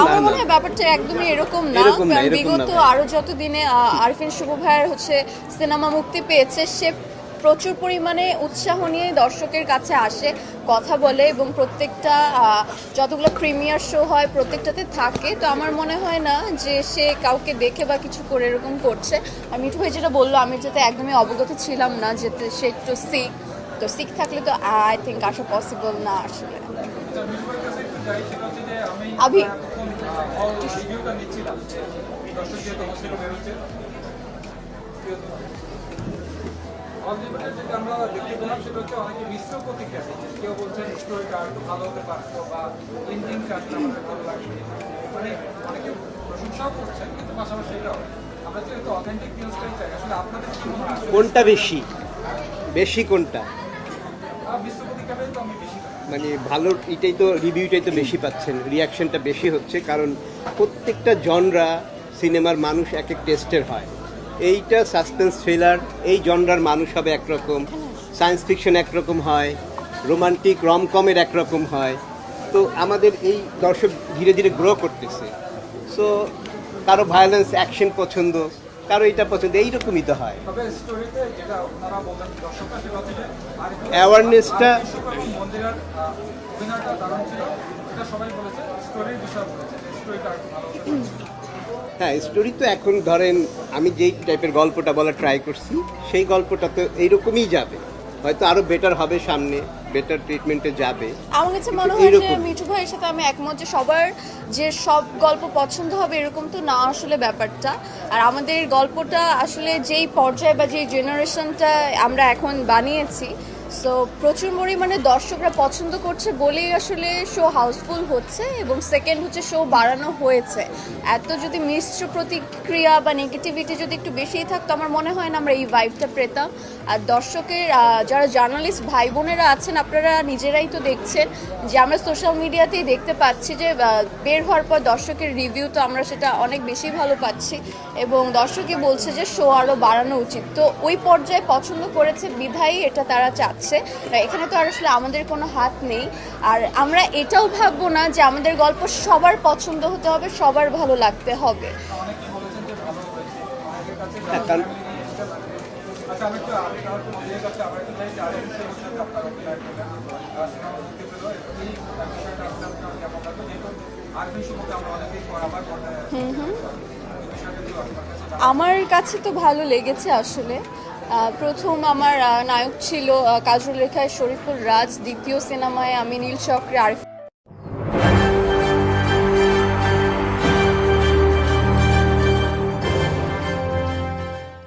আমার মনে হয় ব্যাপারটা একদমই এরকম না। বিগত আরো যত দিনে আরফিন শুভ ভাইয়ের হচ্ছে সিনেমা মুক্তি পেয়েছে, সে প্রচুর পরিমাণে উৎসাহ নিয়ে দর্শকের কাছে আসে, কথা বলে এবং প্রত্যেকটা যতগুলো প্রিমিয়ার শো হয় প্রত্যেকটাতে থাকে। তো আমার মনে হয় না যে সে কাউকে দেখে বা কিছু করে এরকম করছে। আর মিঠু ভাই যেটা বললো, আমি যাতে একদমই অবগত ছিলাম না যে সে একটু সিক, তো সিক থাকলে তো আই থিঙ্ক আসা পসিবল না আসলে। আভি আমরা দেখতে পেলাম সেটা হচ্ছে অনেকে মিশ্র প্রতিক্রিয়া দিচ্ছে। কেউ বলছেন স্টোরিটা একটু ভালো হতে পারতো বা এন্ডিং কাজটা আমাদের ভালো লাগবে, মানে অনেকে প্রশংসাও করছেন, কিন্তু পাশাপাশি এটাও আমরা যেহেতু অথেন্টিক নিউজটাই চাই। আসলে আপনাদের কি মনে হয় কোনটা বেশি বেশি কোনটা মিশ্র প্রতিক্রিয়াটাই তো আমি বেশি মানে ভালো, এটাই তো রিভিউটাই তো বেশি পাচ্ছেন, রিয়াকশনটা বেশি হচ্ছে, কারণ প্রত্যেকটা জনরা সিনেমার মানুষ এক এক টেস্টের হয়। এইটা সাসপেন্স থ্রিলার, এই জনরার মানুষ হবে একরকম, সায়েন্স ফিকশন একরকম হয়, রোমান্টিক রমকমের একরকম হয়। তো আমাদের এই দর্শক ধীরে ধীরে গ্রো করতেছে। সো কারো ভায়োলেন্স অ্যাকশন পছন্দ, কারো এটা পছন্দ, এইরকমই তো হয়। তবে স্টোরিতে যেটা ওনারা বললেন দর্শকরা, সেটা হচ্ছে যে অ্যাওয়ারনেসটা মন্দিরার অভিনয়টা দারুণ ছিল, এটা সবাই বলেছে। স্টোরির বিষয় বলেছে স্টোরিটা একটু ভালো হতে। হ্যাঁ, স্টোরি তো এখন ধরেন আমি যেই টাইপের গল্পটা বলা ট্রাই করছি, সেই গল্পটা তো এইরকমই যাবে, হয়তো আরো বেটার হবে, সামনে বেটার ট্রিটমেন্টে যাবে। আমার কাছে মনে হয় যে মিঠু ভাইয়ের সাথে আমি একমত যে সবার যে সব গল্প পছন্দ হবে এরকম তো না আসলে ব্যাপারটা। আর আমাদের গল্পটা আসলে যেই পর্যায়ে বা যেই জেনারেশনটা আমরা এখন বানিয়েছি, সো প্রচুর পরিমাণে দর্শকরা পছন্দ করছে বলেই আসলে শো হাউসফুল হচ্ছে, এবং সেকেন্ড হচ্ছে শো বাড়ানো হয়েছে। এত যদি মিশ্র প্রতিক্রিয়া বা নেগেটিভিটি যদি একটু বেশিই থাকতো, আমার মনে হয় না আমরা এই ভাইবটা পেতাম। আর দর্শকের যারা জার্নালিস্ট ভাই বোনেরা আছেন, আপনারা নিজেরাই তো দেখছেন যে আমরা সোশ্যাল মিডিয়াতেই দেখতে পাচ্ছি যে বের হওয়ার পর দর্শকের রিভিউ তো আমরা সেটা অনেক বেশি ভালো পাচ্ছি, এবং দর্শকই বলছে যে শো আরও বাড়ানো উচিত। তো ওই পর্যায়ে পছন্দ করেছে বিধায়ী এটা তারা চাচ্ছে। এখানে তো আর আসলে আমাদের কোনো হাত নেই। আর আমরা এটাও ভাববো না যে আমাদের গল্প সবার পছন্দ হতে হবে, সবার ভালো লাগতে হবে। আচ্ছা, আমি একটু দিয়ে কাছে আবার একটু চাই যে আরেক বিষয়ে আপনার অভিনয় করবেন সিনেমা মুক্তি পেল, এই বিষয়টা আসলে আপনার কেমন লাগলো? যেহেতু আরফিন শুভকে আমরা অনেকেই আবার আমার কাছে তো ভালো লেগেছে আসলে। প্রথম আমার নায়ক ছিল কাজল রেখায় শরীফুল রাজ, দ্বিতীয় সিনেমায় আমি নীল চক্রে আরফিন।